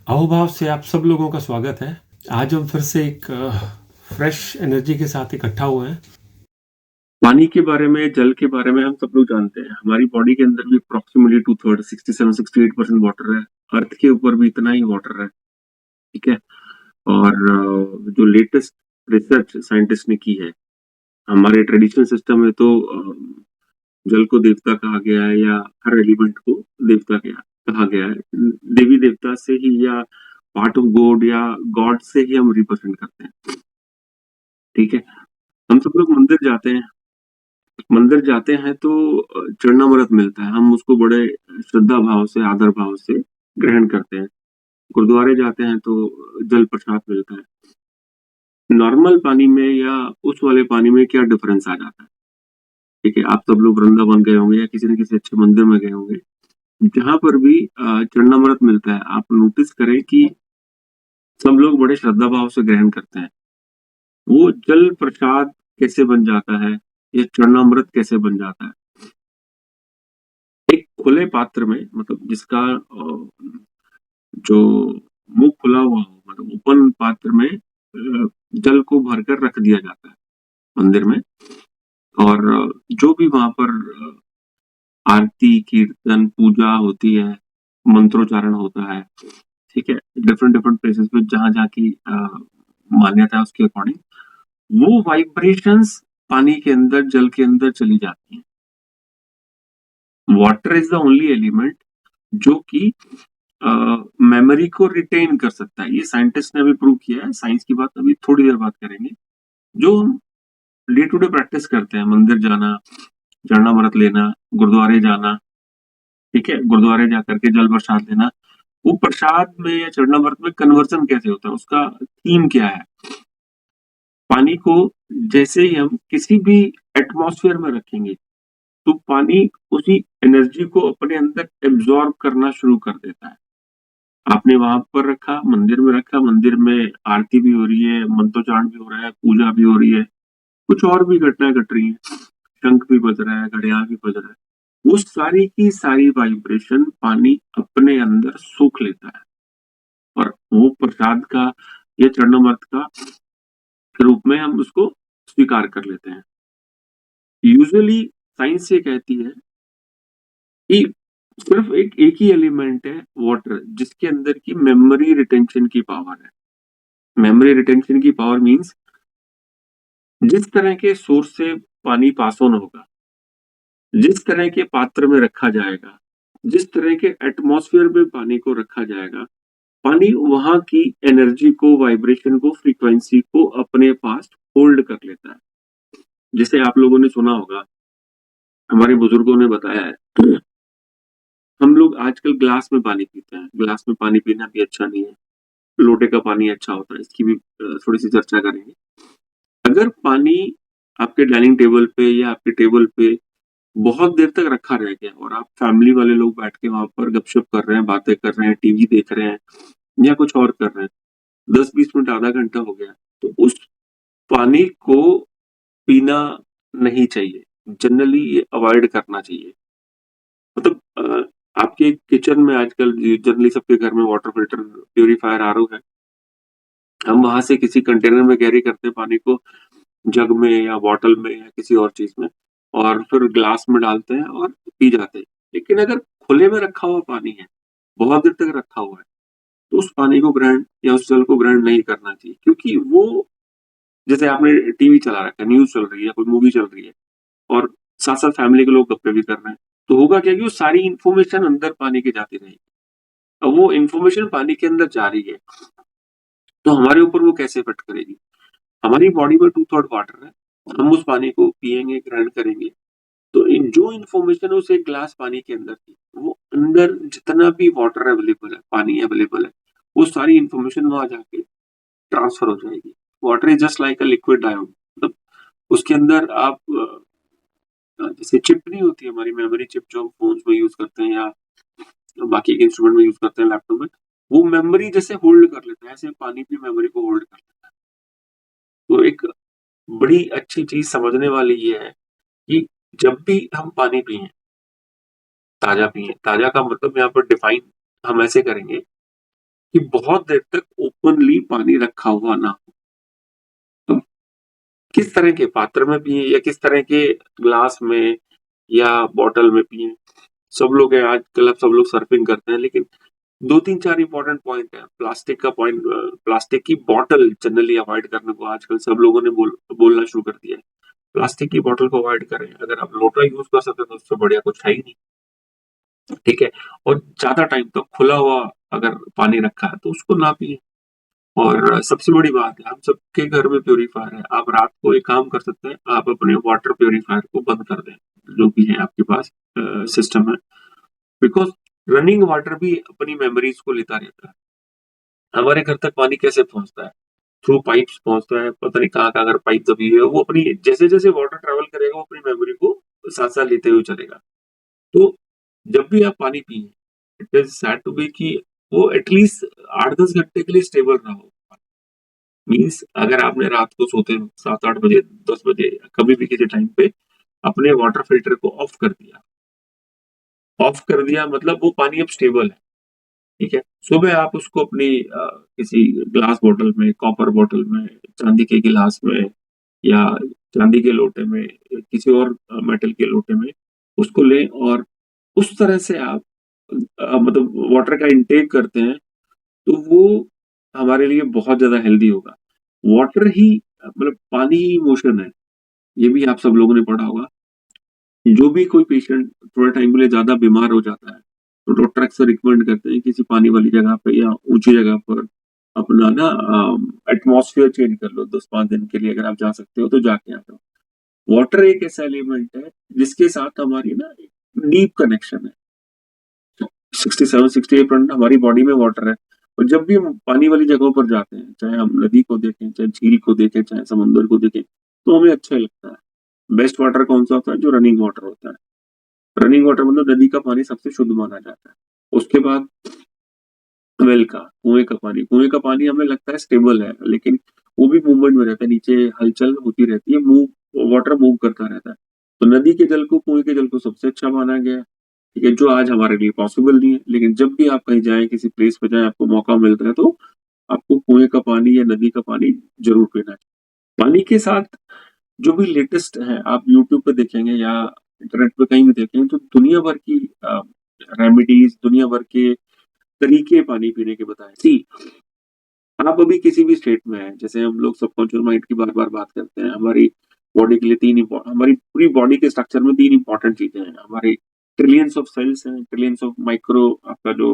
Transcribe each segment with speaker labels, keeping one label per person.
Speaker 1: अहोभाव से आप सब लोगों का स्वागत है। आज हम फिर से एक फ्रेश एनर्जी के साथ इकट्ठा हुए हैं। पानी के बारे में, जल के बारे में हम सब लोग जानते हैं। हमारी बॉडी के अंदर भी अप्रोक्सीमेटली 2/3 67-68% वाटर है। अर्थ के ऊपर भी इतना ही वाटर है, ठीक है। और जो लेटेस्ट रिसर्च साइंटिस्ट ने की है, हमारे ट्रेडिशनल सिस्टम में तो जल को देवता कहा गया है, या हर एलिमेंट को देवता कहा गया है। देवी देवता से ही या पार्ट ऑफ गॉड या गॉड से ही हम रिप्रेजेंट करते हैं, ठीक है। हम सब लोग मंदिर जाते हैं तो चरणामृत मिलता है। हम उसको बड़े श्रद्धा भाव से, आदर भाव से ग्रहण करते हैं। गुरुद्वारे जाते हैं तो जल प्रसाद मिलता है। नॉर्मल पानी में या उस वाले पानी में क्या डिफरेंस आ जाता है, ठीक है। आप सब लोग वृंदावन गए होंगे या किसी न किसी अच्छे मंदिर में गए होंगे, जहां पर भी चरणामृत मिलता है, आप नोटिस करें कि सब लोग बड़े श्रद्धा भाव से ग्रहण करते हैं। वो जल प्रसाद कैसे बन जाता है, या चरणामृत कैसे बन जाता है? एक खुले पात्र में, मतलब जिसका जो मुंह खुला हुआ हो, मतलब ओपन पात्र में जल को भरकर रख दिया जाता है मंदिर में। और जो भी वहां पर आरती, कीर्तन, पूजा होती है, मंत्रोच्चारण होता है, ठीक है। डिफरेंट डिफरेंट प्लेसेस पे जहां जहां की मान्यता है, उसके अकॉर्डिंग वो वाइब्रेशंस पानी के अंदर, जल के अंदर चली जाती हैं। Water is the only element जो कि मेमोरी को रिटेन कर सकता है। ये साइंटिस्ट ने अभी प्रूव किया है। साइंस की बात अभी थोड़ी देर बात करेंगे। जो हम डे टू डे प्रैक्टिस करते हैं, मंदिर जाना, चरणामृत लेना, गुरुद्वारे जाना, ठीक है, गुरुद्वारे जाकर के जल प्रसाद लेना, वो प्रसाद में या चरणामृत में कन्वर्जन कैसे होता है, उसका थीम क्या है? पानी को जैसे ही हम किसी भी एटमॉस्फेयर में रखेंगे, तो पानी उसी एनर्जी को अपने अंदर एब्जॉर्ब करना शुरू कर देता है। आपने वहां पर रखा, मंदिर में रखा, मंदिर में आरती भी हो रही है, मंत्रोच्चारण भी हो रहा है, पूजा भी हो रही है, कुछ और भी घटनाएं घट रही हैं, शंख भी बज रहा है, घड़ियाल भी बज रहा है। वो सारी की सारी वाइब्रेशन पानी अपने अंदर सोख लेता है, और वो प्रसाद का या चरणामृत का रूप में हम उसको स्वीकार कर लेते हैं। यूजुअली साइंस ये कहती है कि सिर्फ एक ही एलिमेंट है, वाटर, जिसके अंदर की मेमोरी रिटेंशन की पावर है। मेमोरी रिटेंशन की पावर मींस जिस तरह के सोर्स से पानी पास ऑन होगा, जिस तरह के पात्र में रखा जाएगा, जिस तरह के एटमॉस्फेयर में पानी को रखा जाएगा, पानी वहां की एनर्जी को, वाइब्रेशन को, फ्रीक्वेंसी को अपने पास होल्ड कर लेता है। जैसे आप लोगों ने सुना होगा, हमारे बुजुर्गों ने बताया है, हम लोग आजकल ग्लास में पानी पीते हैं। ग्लास में पानी पीना भी अच्छा नहीं है, लोटे का पानी अच्छा होता है। इसकी भी थोड़ी सी चर्चा करेंगे। अगर पानी आपके डाइनिंग टेबल पे या आपके टेबल पे बहुत देर तक रखा रह गया, और आप फैमिली वाले लोग बैठ के वहां पर गपशप कर रहे हैं, बातें कर रहे हैं, टीवी देख रहे हैं, या कुछ और कर रहे हैं, 10-20 मिनट, आधा घंटा हो गया, तो उस पानी को पीना नहीं चाहिए। जनरली ये अवॉइड करना चाहिए। मतलब आपके किचन में आजकल जनरली सबके घर में वाटर फिल्टर, प्यूरिफायर, आरओ है। हम वहां से किसी कंटेनर में कैरी करते हैं पानी को, जग में या बॉटल में या किसी और चीज में, और फिर ग्लास में डालते हैं और पी जाते हैं। लेकिन अगर खुले में रखा हुआ पानी है, बहुत देर तक रखा हुआ है, तो उस पानी को ग्रहण या उस जल को ग्रहण नहीं करना चाहिए। क्योंकि वो, जैसे आपने टीवी चला रखा है, न्यूज चल रही है, कोई मूवी चल रही है, और साथ साथ फैमिली के लोग गप्पे भी कर रहे हैं, तो होगा क्या कि वो सारी इंफॉर्मेशन अंदर पानी के जाती रहेगी। अब वो इंफॉर्मेशन पानी के अंदर जा रही है, तो हमारे ऊपर वो कैसे इफेक्ट करेगी? हमारी बॉडी में 2/3 वाटर है। हम उस पानी को पिएंगे, ग्रहण करेंगे, तो जो इन्फॉर्मेशन उस एक ग्लास पानी के अंदर थी, वो अंदर जितना भी वाटर अवेलेबल है, पानी अवेलेबल है, वो सारी इन्फॉर्मेशन वहां जाके ट्रांसफर हो जाएगी। Water is just like a liquid ion. मतलब उसके अंदर आप जैसे चिप नहीं होती हमारी, मेमोरी चिप जो हम फोन में यूज करते हैं, या बाकी के इंस्ट्रूमेंट में यूज करते हैं, लैपटॉप में, वो मेमोरी जैसे होल्ड कर लेता है, ऐसे पानी भी मेमोरी को होल्ड कर लेता है। तो एक बड़ी अच्छी चीज समझने वाली ये है कि जब भी हम पानी पिए, ताजा पिए। ताजा का मतलब यहाँ पर डिफाइन हम ऐसे करेंगे कि बहुत देर तक ओपनली पानी रखा हुआ ना हो। तो किस तरह के पात्र में पिएँ या किस तरह के ग्लास में या बॉटल में पिएँ। सब लोग हैं आजकल, अब सब लोग सर्फिंग करते हैं, लेकिन 2-3-4 इम्पोर्टेंट पॉइंट है। प्लास्टिक का पॉइंट, प्लास्टिक की बॉटल जनरली अवॉइड करने को आजकल सब लोगों ने बोलना शुरू कर दिया है। प्लास्टिक की बॉटल को अवॉइड करें। अगर आप लोटा यूज़ कर सकते हैं तो उससे बढ़िया कुछ है ही नहीं, ठीक है? और ज़्यादा टाइम तक खुला हुआ अगर पानी रखा है तो उसको ना पिएँ। और सबसे बड़ी बात है, हम सबके घर में प्यूरीफायर है। आप रात को एक काम कर सकते हैं, आप अपने वाटर प्यूरीफायर को बंद कर दें, जो भी है आपके पास सिस्टम है। बिकॉज़ रनिंग वाटर भी अपनी मेमोरीज़ को लेता रहता है। हमारे घर तक पानी कैसे पहुँचता है? थ्रू पाइप्स पहुँचता है, पता नहीं कहाँ-कहाँ अगर पाइप दबी है, वो अपनी जैसे-जैसे वाटर ट्रैवल करेगा, वो अपनी मेमोरी को साथ-साथ लेते हुए चलेगा। तो जब भी आप पानी पिएँ, इट इज़ सैड टू बे कि वो एटलीस्ट 8-10 घंटे के लिए स्टेबल ना हो। मीन्स अगर आपने रात को सोते वक़्त 7-8 बजे, 10 बजे, कभी भी किसी टाइम पे अपने वाटर फिल्टर को ऑफ कर दिया मतलब वो पानी अब स्टेबल है, ठीक है? सुबह आप उसको अपनी किसी ग्लास बॉटल में, कॉपर बॉटल में, चांदी के गिलास में या चांदी के लोटे में, किसी और मेटल के लोटे में उसको लें और उस तरह से आप मतलब वाटर का इंटेक करते हैं, तो वो हमारे लिए बहुत ज़्यादा हेल्दी होगा। वाटर ही मतलब पानी ही इमोशन है। ये भी आप सब लोगों ने पढ़ा होगा। जो भी कोई पेशेंट थोड़े टाइम के लिए ज़्यादा बीमार हो जाता है, तो डॉक्टर अक्सर रिकमेंड करते हैं किसी पानी वाली जगह पे या ऊँची जगह पर अपना ना एटमॉस्फियर चेंज कर लो 10-5 दिन के लिए अगर आप जा सकते हो तो जाके आ जाओ। वाटर एक ऐसा एलिमेंट है जिसके साथ हमारी ना एक डीप कनेक्शन है। 67-68% हमारी बॉडी में वाटर है और जब भी हम पानी वाली जगहों पर जाते हैं, चाहे हम नदी को देखें, चाहे झील को देखें, चाहे समुद्र को देखें, तो हमें अच्छा लगता है। बेस्ट वाटर कौन-सा होता है? जो रनिंग वाटर होता है। रनिंग वाटर मतलब नदी का पानी सबसे शुद्ध माना जाता है। उसके बाद वेल का, कुएँ का पानी हमें लगता है स्टेबल है, लेकिन वो भी मूवमेंट में रहता है, नीचे हलचल होती रहती है, वाटर मूव करता रहता है। तो नदी के जल को, कुएँ के जल को सबसे अच्छा माना गया है, ठीक है? जो आज हमारे लिए पॉसिबल नहीं है, लेकिन जब भी आप कहीं जाएँ, किसी प्लेस पे जाएँ, आपको मौका मिलता है, तो आपको कुएँ का पानी या नदी का पानी ज़रूर पीना चाहिए। पानी के साथ जो भी लेटेस्ट है, आप यूट्यूब पे देखेंगे या इंटरनेट पे कहीं भी देखेंगे, तो दुनिया भर की रेमेडीज़, दुनिया भर के तरीके पानी पीने के बताएँ। सी आप अभी किसी भी स्टेट में हैं, जैसे हम लोग सबकॉन्शियस माइंड की बार-बार बात करते हैं, हमारी बॉडी के लिए 3 हमारी पूरी बॉडी के स्ट्रक्चर में 3 इम्पोर्टेंट चीज़ें हैं। हमारे ट्रिलियंस ऑफ सेल्स हैं, ट्रिलियंस ऑफ माइक्रो आपका जो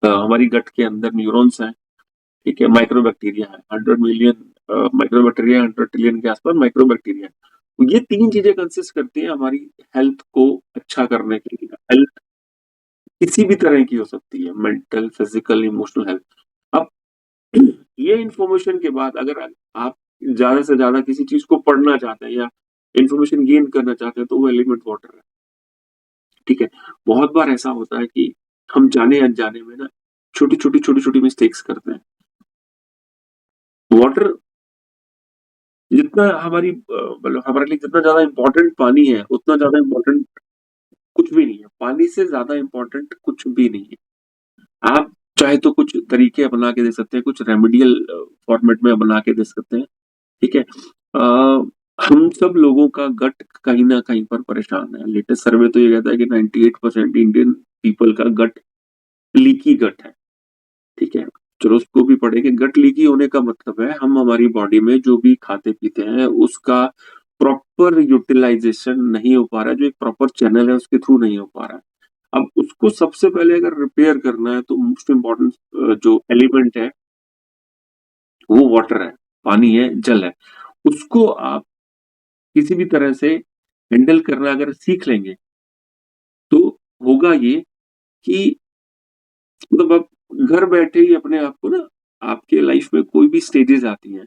Speaker 1: हमारी गट के अंदर न्यूरॉन्स हैं, ठीक है? माइक्रो बैक्टीरिया है, 100 मिलियन माइक्रो बैक्टीरिया, 100 ट्रिलियन के आस-पास माइक्रो बैक्टीरिया है। तो ये 3 चीज़ें कंसिस्ट करती हैं हमारी हेल्थ को अच्छा करने के लिए। हेल्थ किसी भी तरह की हो सकती है, मेंटल, फिजिकल, इमोशनल हेल्थ। अब ये इन्फॉर्मेशन के बाद अगर आप ज़्यादा से ज़्यादा किसी चीज़ को पढ़ना चाहते हैं या इन्फॉर्मेशन गेन करना चाहते हैं, तो वो एलिमेंट वाटर है, ठीक है? बहुत बार ऐसा होता है कि हम जाने-अनजाने में ना छोटी-छोटी मिस्टेक्स करते हैं। वाटर जितना मतलब हमारे लिए जितना ज़्यादा इम्पोर्टेंट पानी है, उतना ज़्यादा इम्पोर्टेंट कुछ भी नहीं है। पानी से ज़्यादा इम्पोर्टेंट कुछ भी नहीं है। आप चाहे तो कुछ तरीके अपना के दे सकते हैं, कुछ रेमेडियल फॉर्मेट में बना के दे सकते हैं, ठीक है? हम सब लोगों का गट कहीं न कहीं पर परेशान है। लेटेस्ट सर्वे तो ये कहता है कि 98% इंडियन पीपल का गट लीकी गट है, ठीक है? चलो उसको भी पढ़ेंगे। गट लीकी होने का मतलब है हम हमारी बॉडी में जो भी खाते-पीते हैं उसका प्रॉपर यूटिलाइज़ेशन नहीं हो पा रहा है, जो एक प्रॉपर चैनल है उसके थ्रू नहीं हो पा रहा है। अब उसको सबसे पहले अगर रिपेयर करना है तो मोस्ट इम्पोर्टेंट जो एलिमेंट है वो वाटर है, पानी है, जल है। उसको आप किसी भी तरह से हैंडल करना अगर सीख लेंगे, तो होगा ये कि मतलब आप घर बैठे ही अपने आप को ना आपके लाइफ में कोई भी स्टेजेस आती हैं,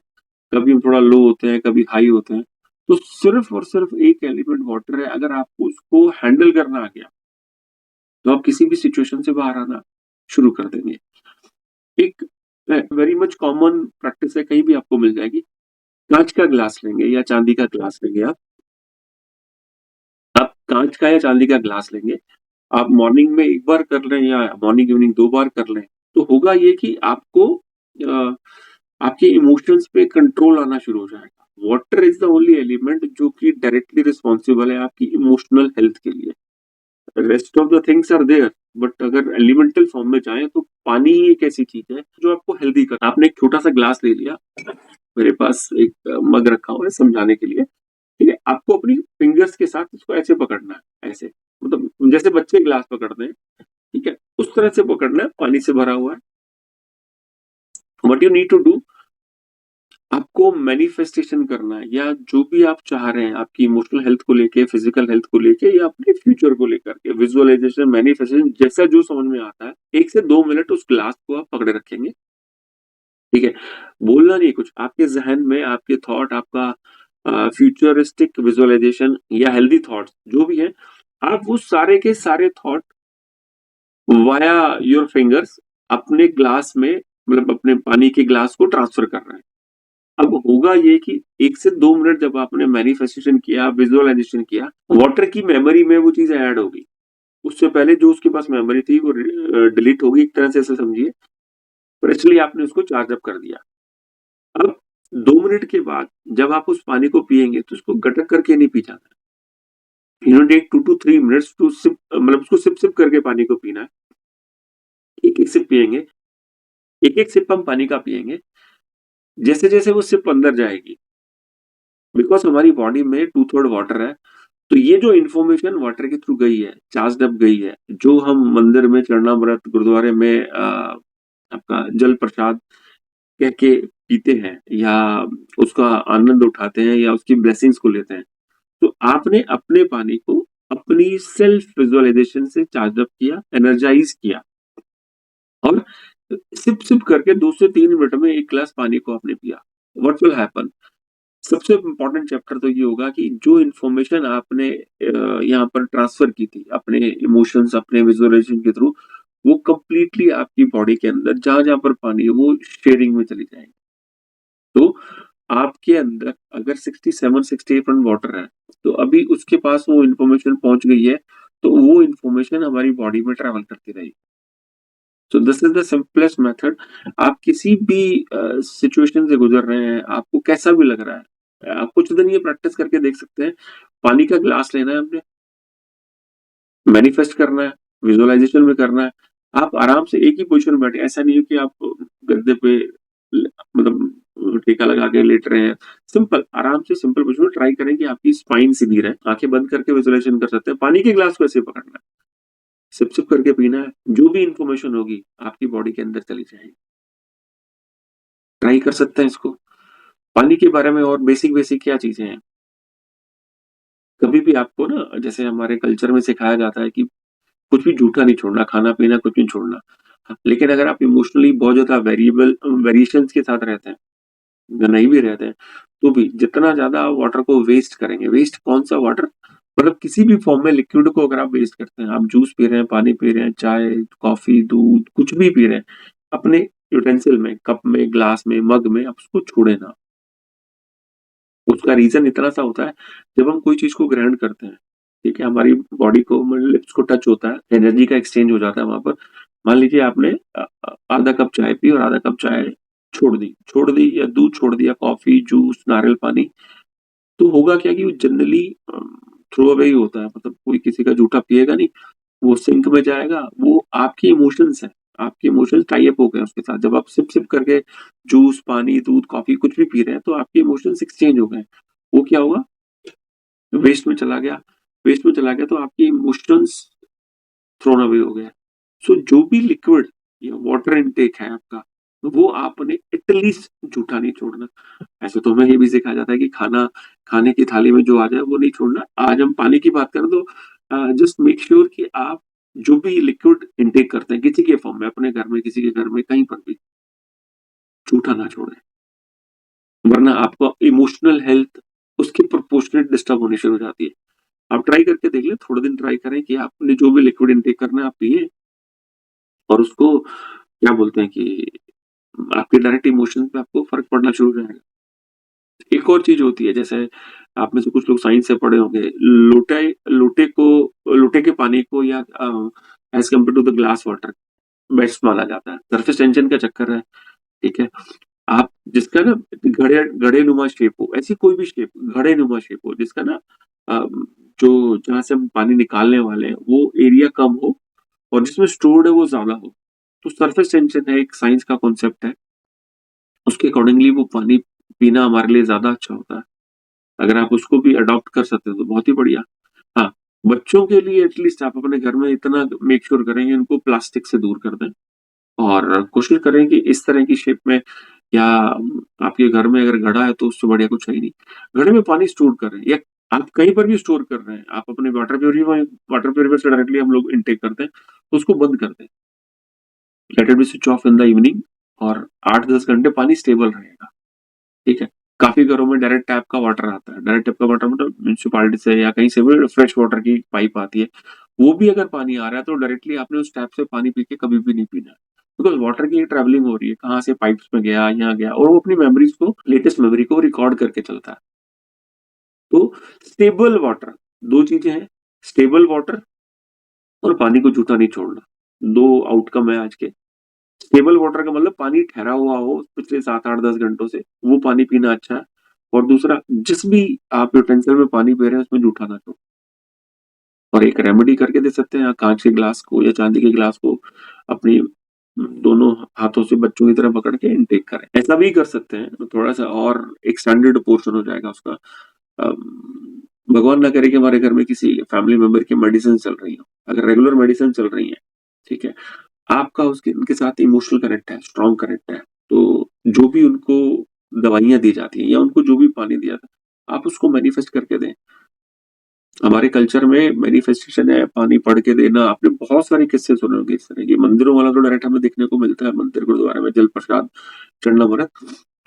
Speaker 1: कभी हम थोड़ा लो होते हैं, कभी हाई होते हैं, तो सिर्फ़ और सिर्फ़ एक एलिमेंट वाटर है, अगर आपको उसको हैंडल करना आ गया, तो आप किसी भी सिचुएशन से बाहर आना शुरू कर देंगे। एक वेरी मच कॉमन प्रैक्टिस है, कहीं भी आपको मिल जाएगी। काँच का ग्लास लेंगे या चांदी का ग्लास लेंगे आप काँच का या चांदी का ग्लास लेंगे, आप मॉर्निंग में 1 बार कर लें या मॉर्निंग इवनिंग 2 बार कर लें, होगा ये कि आपको आपके इमोशंस पे कंट्रोल आना शुरू हो जाएगा। Water is the only element जो कि डायरेक्टली रिस्पॉन्सिबल है आपकी इमोशनल हेल्थ के लिए। Rest of the things are there, but अगर एलिमेंटल फॉर्म में जाएँ तो पानी ही एक ऐसी चीज़ है जो आपको हेल्दी कर आपने एक छोटा-सा ग्लास ले लिया, मेरे पास एक मग रखा हुआ है समझाने के लिए, ठीक है? आपको अपनी फिंगर्स के साथ इसको ऐसे पकड़ना है, ऐसे। मतलब जैसे बच्चे ग्लास पकड़ते हैं, ठीक है? उस तरह से पकड़ना है, पानी से भरा हुआ है। What you need to do, आपको मैनिफेस्टेशन करना है या जो भी आप चाह रहे हैं आपकी इमोशनल हेल्थ को लेके, फिजिकल हेल्थ को लेके या अपने फ्यूचर को लेकर के, विजुअलाइजेशन, मैनिफेस्टेशन जैसा जो समझ में आता है, 1 से 2 मिनट उस ग्लास को आप पकड़े रखेंगे, ठीक है? बोलना नहीं कुछ, आपके ज़हन में आपके थॉट, आपका फ्यूचरिस्टिक विजुअलाइजेशन या हेल्दी थॉट्स जो भी हैं, आप वो सारे के सारे थॉट वाया योर फिंगर्स अपने ग्लास में, मतलब अपने पानी के ग्लास को ट्रांसफर कर रहे हैं। अब होगा ये कि 1 से 2 मिनट जब आपने मैनिफेस्टेशन किया, विजुअलाइजेशन किया, वाटर की मेमोरी में वो चीज़ें ऐड हो गई। उससे पहले जो उसके पास मेमोरी थी वो डिलीट हो गई, एक तरह से ऐसे समझिए। पर एक्चुअली आपने उसको चार्ज अप कर दिया। अब 2 मिनट के बाद जब आप उस पानी को पिएँगे तो उसको गटक करके नहीं पी जाना है। You know take 2 to 3 minutes to sip, मतलब उसको सिप-सिप करके पानी को पीना है। एक-एक सिप पिएँगे, एक-एक सिप हम पानी का पिएँगे। जैसे-जैसे वो सिप अंदर जाएगी, बिकॉज़ हमारी बॉडी में 2/3 वाटर है, तो ये जो इन्फॉर्मेशन वाटर के थ्रू गई है, चार्ज्ड अप गई है, जो हम मंदिर में चरणामृत, गुरुद्वारे में आपका जल प्रसाद कह के पीते हैं या उसका आनंद उठाते हैं या उसकी ब्लेसिंग्स को लेते हैं। तो आपने अपने पानी को अपनी सेल्फ विजुअलाइजेशन से चार्ज अप किया, एनर्जाइज़ किया और सिप-सिप करके 2 से 3 मिनट में 1 ग्लास पानी को आपने पिया। What will happen? सबसे इम्पोर्टेंट चैप्टर तो ये होगा कि जो इन्फॉर्मेशन आपने यहाँ पर ट्रांसफर की थी, अपने इमोशंस, अपने विजुअलाइजेशन के थ्रू, वो कंप्लीटली आपकी बॉडी के अंदर जहाँ-जहाँ पर पानी है, वो शेयरिंग में चली जाएगी। तो आपके अंदर अगर 67-68% वाटर है, तो अभी उसके पास वो इन्फॉर्मेशन पहुँच गई है, तो वो इन्फॉर्मेशन हमारी बॉडी में ट्रैवल करती रहेगी। So this is the simplest method. आप किसी भी सिचुएशन से गुज़र रहे हैं, आपको कैसा भी लग रहा है, आप कुछ दिन ये प्रैक्टिस करके देख सकते हैं। पानी का ग्लास लेना है हमने, मैनिफेस्ट करना है, विजुअलाइज़ेशन में करना है। आप आराम से एक ही पोज़ीशन में बैठे, ऐसा नहीं है कि आप गद्दे पे मतलब टेका लगा के लेट रहे हैं। सिंपल, आराम से सिंपल पोज़ीशन में ट्राई करें कि आपकी स्पाइन सीधी रहे। आँखें बंद करके विजुअलाइज़ेशन कर सकते हैं। पानी के ग्लास को ऐसे पकड़ना है, सिप-सिप करके पीना है। जो भी इन्फॉर्मेशन होगी, आपकी बॉडी के अंदर चली जाएगी। ट्राई कर सकते हैं इसको। पानी के बारे में और बेसिक-बेसिक क्या चीज़ें हैं? कभी भी आपको ना जैसे हमारे कल्चर में सिखाया जाता है कि कुछ भी जूठा नहीं छोड़ना, खाना-पीना कुछ नहीं छोड़ना। हाँ, लेकिन अगर आप इमोशनली बहुत ज़्यादा वेरिएशंस के साथ रहते हैं, या नहीं भी रहते हैं, तो भी जितना ज़्यादा आप वाटर को वेस्ट करेंगे, वेस्ट कौन-सा वाटर? मतलब किसी भी फॉर्म में लिक्विड को अगर आप वेस्ट करते हैं, आप जूस पी रहे हैं, पानी पी रहे हैं, चाय, कॉफ़ी, दूध, कुछ भी पी रहे हैं, अपने यूटेंसिल में, कप में, ग्लास में, मग में आप उसको छोड़ें ना। उसका रीज़न इतना-सा होता है, जब हम कोई चीज़ को ग्रहण करते हैं, ठीक है? हमारी बॉडी को मतलब लिप्स को टच होता है, एनर्जी का एक्सचेंज हो जाता है वहाँ पर। मान लीजिए आपने आधा कप चाय पी और आधा कप चाय छोड़ दी या दूध छोड़ दिया, कॉफ़ी, जूस, नारियल पानी, तो होगा क्या कि वो जनरली थ्रो अवे ही होता है, मतलब कोई किसी का जूठा पिएगा नहीं, वो सिंक में जाएगा, वो आपके इमोशंस हैं, आपके इमोशंस टाई अप हो गए हैं उसके साथ। जब आप सिप-सिप करके जूस, पानी, दूध, कॉफ़ी कुछ भी पी रहे हैं, तो आपके इमोशंस एक्सचेंज हो गए। वो क्या हुआ? वेस्ट में चला गया। वेस्ट में चला गया तो आपके इमोशंस थ्रोन अवे हो गए। सो जो भी लिक्विड या वाटर इनटेक है आपका, वो आपने एटलीस्ट जूठा नहीं छोड़ना। ऐसे तो हमें ये भी सिखाया जाता है कि खाने की थाली में जो आ जाए वो नहीं छोड़ना। आज हम पानी की बात करें तो जस्ट मेक श्योर कि आप जो भी लिक्विड इनटेक करते हैं किसी के फॉर्म में, अपने घर में, किसी के घर में, कहीं पर भी, जूठा ना छोड़ें। वरना आपको इमोशनल हेल्थ उसके प्रोपोर्शनेट डिस्टर्ब होनी शुरू हो जाती है। आप ट्राई करके देख लें, थोड़े दिन ट्राई करें कि आपने जो भी लिक्विड इनटेक करना है आप पिएँ और उसको क्या बोलते हैं कि आपके डायरेक्ट इमोशंस पे आपको फ़र्क पड़ना शुरू हो जाएगा। एक और चीज़ होती है, जैसे आप में से कुछ लोग साइंस से पढ़े होंगे, लोटे लोटे के पानी को या as compare to the glass water, best माना जाता है। सरफेस टेंशन का चक्कर है, ठीक है? आप जिसका ना घड़ेनुमा शेप हो, ऐसी कोई भी शेप, घड़ेनुमा शेप हो, जिसका ना अ, जो जहाँ से हम पानी निकालने वाले हैं, वो एरिया कम हो और जिसमें स्टोर्ड है वो ज़्यादा हो। तो सरफेस टेंशन है, एक साइंस का कॉन्सेप्ट है। उसके अकॉर्डिंगली वो पानी पीना हमारे लिए ज़्यादा अच्छा होता है। अगर आप उसको भी अडॉप्ट कर सकते हो तो बहुत ही बढ़िया। हाँ, बच्चों के लिए एटलीस्ट आप अपने घर में इतना मेक श्योर करेंगे इनको प्लास्टिक से दूर कर दें और कोशिश करें कि इस तरह की शेप में या आपके घर में अगर घड़ा है तो उससे बढ़िया कुछ है ही नहीं। घड़े में पानी स्टोर करें या आप कहीं पर भी स्टोर कर रहे हैं, आप अपने वाटर प्यूरिफायर से डायरेक्टली हम लोग इनटेक करते हैं, तो उसको बंद कर दें। Let it be switch off in the evening और 8-10 घंटे पानी स्टेबल रहेगा, ठीक है? काफ़ी घरों में डायरेक्ट टैप का वाटर आता है। डायरेक्ट टैप का वाटर मतलब म्युनिसिपैलिटी से या कहीं से भी फ्रेश वाटर की पाइप आती है। वो भी अगर पानी आ रहा है तो डायरेक्टली आपने उस टैप से पानी पी के कभी भी नहीं पीना है। बिकॉज़ वाटर की ट्रैवलिंग हो रही है, कहाँ से पाइप्स में गया, यहाँ गया और वो अपनी मेमोरीज़ को लेटेस्ट मेमोरी को रिकॉर्ड करके चलता है। तो स्टेबल वाटर 2 चीज़ें हैं, स्टेबल वाटर और पानी को जूठा नहीं छोड़ना। 2 आउटकम है आज के। स्टेबल वाटर का मतलब पानी ठहरा हुआ हो पिछले 7, 8, 10 घंटों से, वो पानी पीना अच्छा है। और दूसरा, जिस भी आप यूटेंसिल में पानी पी रहे हैं उसमें जूठा ना छोड़ें। और एक रेमेडी करके दे सकते हैं, आप काँच के ग्लास को या चांदी के ग्लास को अपनी दोनों हाथों से बच्चों की तरह पकड़ के इनटेक करें। ऐसा भी कर सकते हैं, थोड़ा-सा और एक्सटेंडेड पोर्शन हो जाएगा उसका। भगवान ना करे कि हमारे घर में किसी फैमिली मेंबर की मेडिसिन चल रही हो। अगर रेगुलर मेडिसिन चल रही है, ठीक है? आपका उसके उनके साथ इमोशनल कनेक्ट है, स्ट्रॉन्ग कनेक्ट है, तो जो भी उनको दवाइयाँ दी जाती हैं या उनको जो भी पानी दिया जाता है, आप उसको मैनिफेस्ट करके दें। हमारे कल्चर में मैनिफेस्टेशन है, पानी पढ़ के देना, आपने बहुत सारे किस्से सुने होंगे इस तरह के। मंदिरों वाला तो डायरेक्ट हमें देखने को मिलता है, मंदिर गुरुद्वारे में जल प्रसाद चढ़ना वगैरह।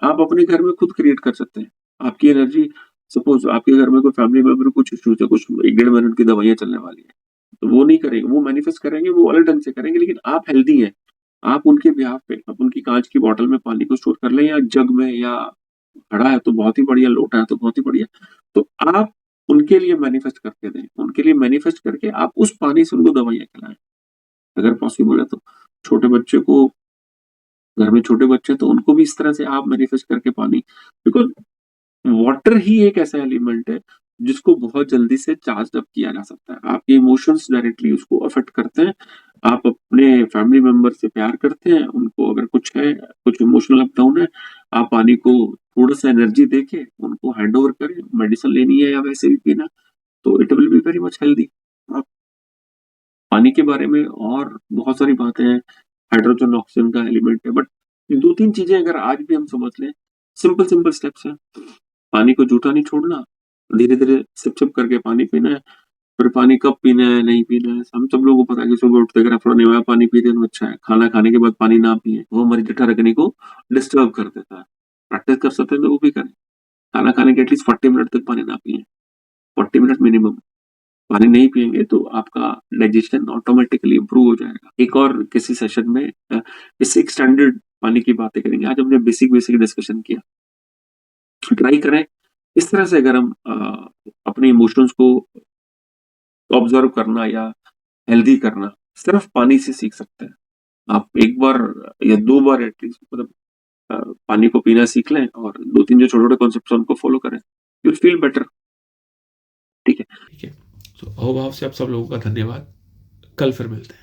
Speaker 1: आप अपने घर में खुद क्रिएट कर सकते हैं। आपकी एनर्जी सपोज़ आपके घर में कोई फैमिली मेंबर को कुछ इश्यूज़ है, कुछ 1 डेढ़ महीने उनकी दवाइयाँ चलने वाली हैं। तो वो नहीं करेंगे, वो मैनिफेस्ट करेंगे, वो अलग ढंग से करेंगे लेकिन आप हेल्दी हैं। आप उनके बिहाफ़ पे आप उनकी काँच की बॉटल में पानी को स्टोर कर लें या जग में या घड़ा है तो बहुत ही बढ़िया, लोटा है तो बहुत ही बढ़िया। तो आप उनके लिए मैनिफेस्ट करके दें, उनके लिए मैनिफेस्ट करके आप उस पानी से उनको दवाइयाँ खिलाएँ। अगर पॉसिबल है तो छोटे बच्चे को घर में छोटे बच्चे हैं तो उनको भी इस तरह से आप मैनिफेस्ट करके पानी बिकॉज़ वाटर ही एक ऐसा एलिमेंट है जिसको बहुत जल्दी से चार्ज अप किया जा सकता है। आपके इमोशंस डायरेक्टली उसको अफेक्ट करते हैं। आप अपने फैमिली मेंबर से प्यार करते हैं, उनको अगर कुछ है, कुछ इमोशनल अप डाउन है, आप पानी को थोड़ा-सा एनर्जी देके उनको हैंडओवर करें, मेडिसिन लेनी है या वैसे भी पीना, तो it will be very much healthy. आप पानी के बारे में और बहुत सारी बातें हैं, हाइड्रोजन, ऑक्सीजन का एलिमेंट है बट 2-3 चीज़ें अगर आज भी हम समझ लें, सिंपल-सिंपल स्टेप्स हैं। पानी को जूठा नहीं छोड़ना, धीरे-धीरे सिप-सिप करके पानी पीना है, फिर पानी कब पीना है, नहीं पीना है, हम सब लोगों को पता है कि सुबह उठते अगर आप थोड़ा निवाया पानी पीते हैं तो अच्छा है, खाना खाने के बाद पानी ना पिएँ, वो हमारी जठर-अग्नि को डिस्टर्ब कर देता है। प्रैक्टिस कर सकते हैं तो वो भी करें, खाना खाने के एटलीस्ट 40 मिनट तक पानी ना पिएँ, 40 मिनट मिनिमम। पानी नहीं पिएँगे तो आपका डाइजेशन ऑटोमैटिकली इम्प्रूव हो जाएगा। एक और किसी सेशन में बेसिक स्टैंडर्ड पानी की बातें करेंगे, आज हमने बेसिक डिस्कशन किया। ट्राई करें इस तरह से अगर हम अपने इमोशंस को ऑब्जर्व करना या हेल्दी करना सिर्फ पानी से सीख सकते हैं। आप 1 बार या 2 बार एटलीस्ट मतलब अ, पानी को पीना सीख लें और 2-3 जो छोटे-छोटे कॉन्सेप्ट्स हैं उनको फॉलो करें। You will feel better. ठीक है।
Speaker 2: ठीक है। तो अहोभाव से आप सब लोगों का धन्यवाद। कल फिर मिलते हैं।